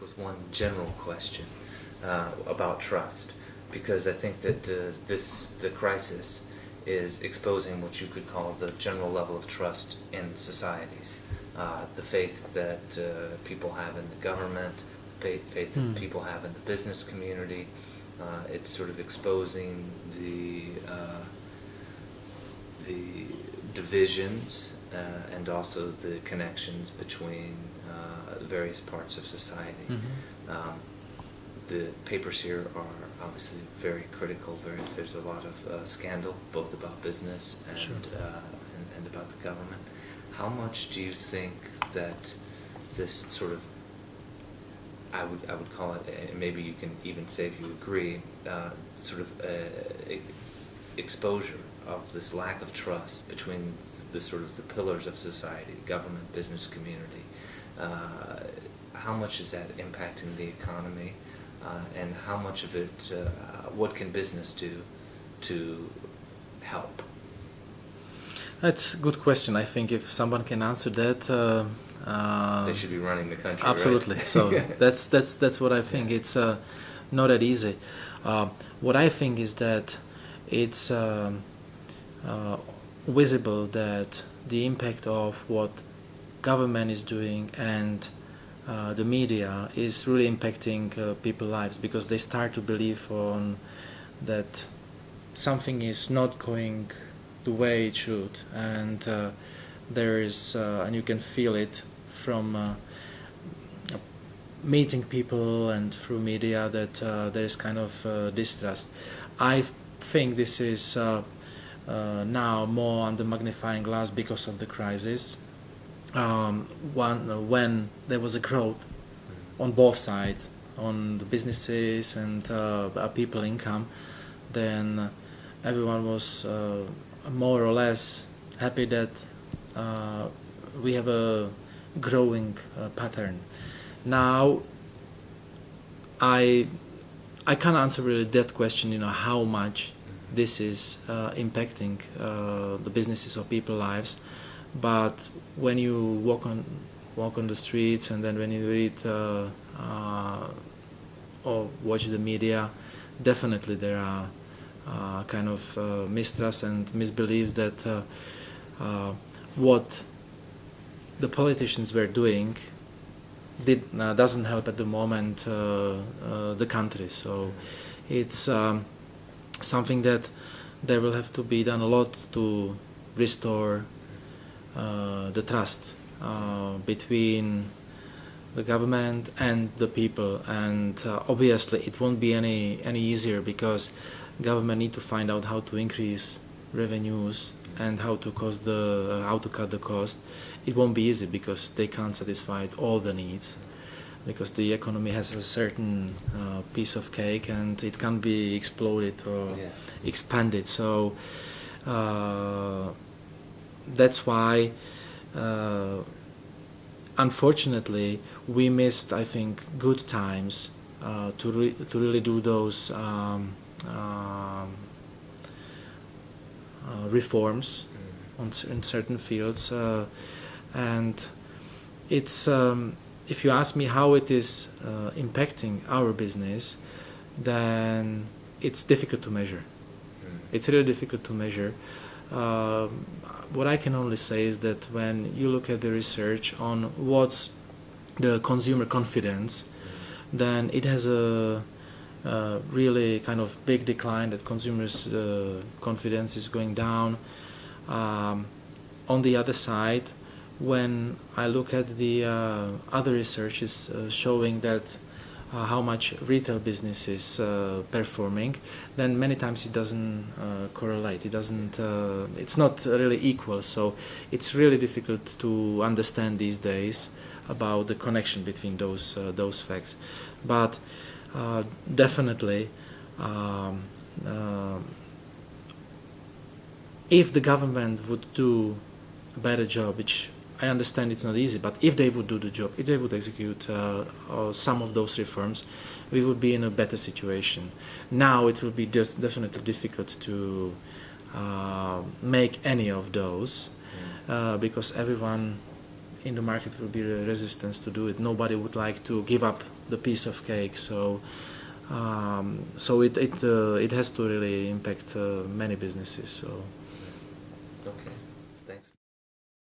with one general question about trust, because I think that the crisis is exposing what you could call the general level of trust in societies. The faith that people have in the government, the faith that people have in the business community. It's sort of exposing the divisions and also the connections between various parts of society. The papers here are obviously very critical. There's a lot of scandal, both about business and about the government. How much do you think that this sort of, I would call it, and maybe you can even say if you agree, sort of exposure of this lack of trust between the sort of the pillars of society, government, business community, how much is that impacting the economy, and how much of it, what can business do to help? That's a good question. I think if someone can answer that, they should be running the country. Absolutely. Right? So that's what I think. It's not that easy. What I think is that it's visible that the impact of what government is doing and the media is really impacting people's lives, because they start to believe on that something is not going the way it should, and there is, and you can feel it from meeting people and through media, that there is kind of distrust. I think this is now more under magnifying glass because of the crisis. When there was a growth on both sides, on the businesses and people income, then everyone was more or less happy that we have a growing pattern. Now, I can't answer really that question, how much this is impacting the businesses or people's lives, but when you walk on the streets, and then when you read or watch the media, definitely there are kind of mistrust and misbeliefs that what the politicians were doing doesn't help at the moment the country. So it's something that there will have to be done a lot to restore the trust between the government and the people, and obviously it won't be any easier, because government need to find out how to increase revenues and how to cut the cost. It won't be easy because they can't satisfy all the needs, because the economy has a certain piece of cake and it can't be exploded or expanded. So that's why unfortunately we missed, I think, good times to really do those reforms in certain fields, and it's if you ask me how it is impacting our business, then it's difficult to measure. It's really difficult to measure. What I can only say is that when you look at the research on what's the consumer confidence, then it has a really kind of big decline, that consumers' confidence is going down. On the other side, when I look at the other researches showing that how much retail business is performing, then many times it doesn't correlate. It doesn't. It's not really equal. So it's really difficult to understand these days about the connection between those facts. But definitely, if the government would do a better job, which I understand it's not easy, but if they would do the job, if they would execute some of those reforms, we would be in a better situation. Now it will be just definitely difficult to make any of those because everyone in the market will be resistant to do it. Nobody would like to give up the piece of cake. So it has to really impact many businesses. So. Okay, thanks.